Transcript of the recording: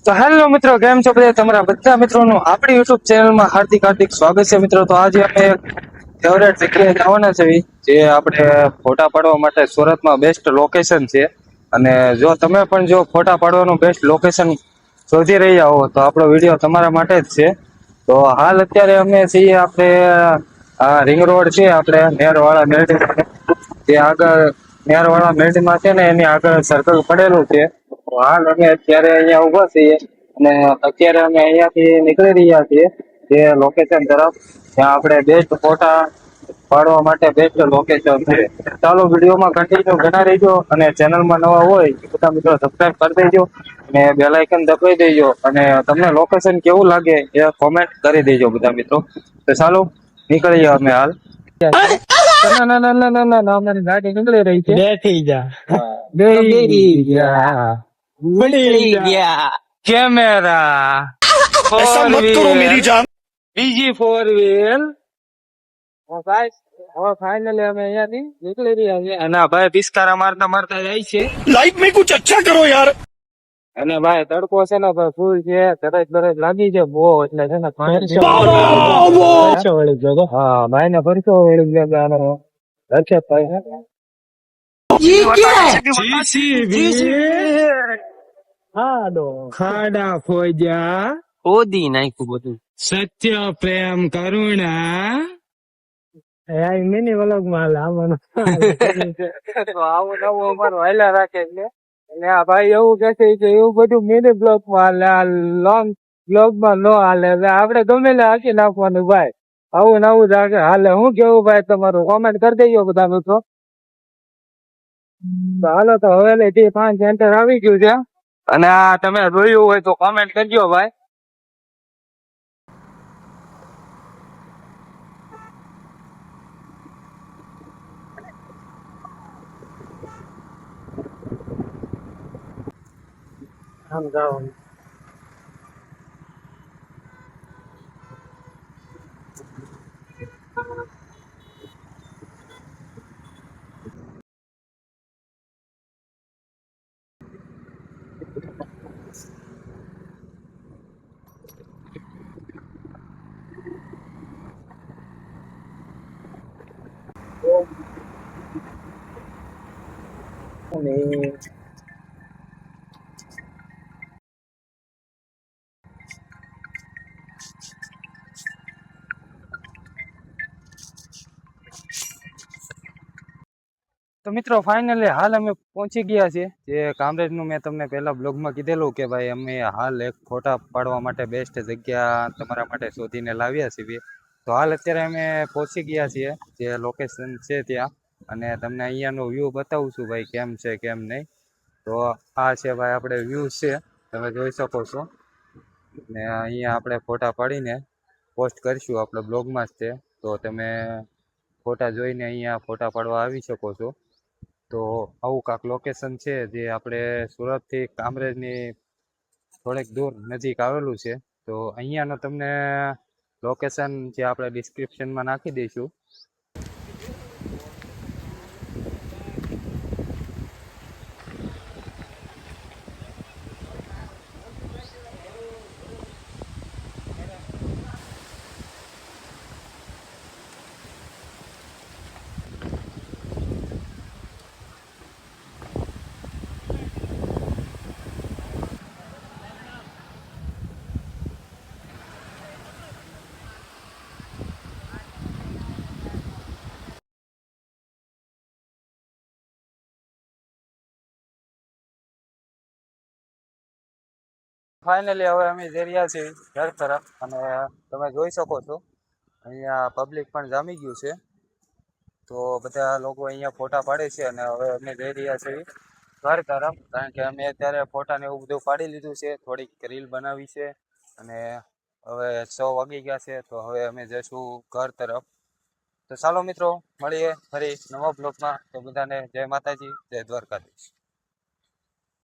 તો હેલો મિત્રો, કેમ છો બધા? તમારા બધા મિત્રોનું આપણી યુટ્યુબ ચેનલમાં હાર્દિક હાર્દિક સ્વાગત છે મિત્રો. તો આજે અમે એક ફેવરેટ જગ્યાએ જવાના છે, જે આપણે ફોટા પાડવા માટે સુરતમાં બેસ્ટ લોકેશન છે. અને જો તમે પણ જો ફોટા પાડવાનું બેસ્ટ લોકેશન શોધી રહ્યા હો તો આપણો વિડીયો તમારા માટે જ છે. તો હાલ અત્યારે અમે છીએ આપણે રિંગ રોડ છે, આપણે નેરવાળા મેરડી જે આગળ નેરવાળા મેરડીમાં છે ને એની આગળ સર્કલ પડેલું છે. તો હાલ અમે અત્યારે અહીંયા ઉભા છીએ અને અત્યારે અમે અહીંયાથી નીકળી રહ્યા છીએ જે લોકેશન તરફ, જ્યાં આપણે બેસ્ટ ફોટા પાડવા માટે બેસ્ટ લોકેશન છે. ચાલો વિડીયોમાં કન્ટિન્યુ બના રહીજો અને ચેનલમાં નવા હોય એ બધા મિત્રો સબસ્ક્રાઇબ કરી દેજો અને બેલ આઇકન દબાવી દેજો અને તમને લોકેશન કેવું લાગે એ કોમેન્ટ કરી દેજો બધા મિત્રો. તો ચાલો નીકળીએ અમે હાલ. ના ના ના ના ના ના ના અમારી ગાડી નીકળી રહી છે. બેઠી જા બેહી ગયા. મળી ગયા કેમેરા ऐसा ફોર मत करो मेरी વ્હીલ जान। બીજી ફોર વ્હીલ. હવે ફાઇનલી અમે અહીંયાથી નીકળી રહ્યા છીએ અને આ ભાઈ પિસ્કારા મારતા મારતા જાય છે. लाइफ में कुछ अच्छा करो यार। અને ભાઈ તડકો છે ને ભાઈ ફૂલ છે, તરત તરત લાગી છે બહુ, એટલે છે ને પરસો વળી ગયો તો. હા ભાઈ ને પરસો વળી ગયો. રક્ષક ભાઈ ખાડા ખોજ્યા ખોદી નાખ્યું બધું. સત્ય પ્રેમ કરુણા મિની વ્લોગ માં હાલે આમાં તો આવું નવું અમારું હાલ્યા રાખે છે. અને આ ભાઈ એવું કે છે કે એવું બધું મિની બ્લોગ માં હાલે, આ લોંગ બ્લોગ માં ન હાલે. આપડે ગમે તે હાકી નાખવાનું ભાઈ, આવું નવું જ હાલે. હું કેવું ભાઈ તમારું કોમેન્ટ કરી દેજો બધા મિત્રો. તો હાલો તો હવે T5 સેન્ટર આવી ગયું છે અને આ તમે જોયું હોય તો કોમેન્ટ કરજો ભાઈ. આમ જાઓ. તો મિત્રો ફાઇનલી હાલ અમે પહોંચી ગયા છીએ જે કામરેજનું મેં તમને પહેલા બ્લોગમાં કીધેલું કે ભાઈ અમે હાલ એક ફોટા પાડવા માટે બેસ્ટ જગ્યા તમારા માટે શોધીને લાવ્યા છીએ. તો હાલ અત્યારે અમે પહોંચી ગયા છીએ જે લોકેશન છે ત્યાં, અને તમને અહીંયાનો વ્યૂ બતાવું છું ભાઈ કેમ છે કેમ નહીં. તો આ છે ભાઈ આપણે વ્યૂ છે, તમે જોઈ શકો છો. ને અહીંયા આપણે ફોટા પાડીને પોસ્ટ કરીશું આપણે બ્લોગમાં જ તે, તો તમે ફોટા જોઈને અહીંયા ફોટા પાડવા આવી શકો છો. તો આવું કાંક લોકેશન છે જે આપણે સુરતથી કામરેજની થોડેક દૂર નજીક આવેલું છે. તો અહીંયાનો તમને લોકેશન જે આપણે ડિસ્ક્રિપ્શનમાં નાખી દઈશું. ફાઇનલી હવે અમે જઈ રહ્યા છીએ ઘર તરફ, અને તમે જોઈ શકો છો અહીંયા પબ્લિક પણ જામી ગયું છે. તો બધા લોકો અહીંયા ફોટા પાડે છે અને હવે અમે જઈ રહ્યા છીએ ઘર તરફ, કારણ કે અમે અત્યારે ફોટાને એવું બધું પાડી લીધું છે, થોડીક રીલ બનાવી છે અને હવે 6 વાગી ગયા છે. તો હવે અમે જઈશું ઘર તરફ. તો ચાલો મિત્રો મળીએ ફરી નવા બ્લોગમાં. તો બધાને જય માતાજી, જય દ્વારકાધીશ.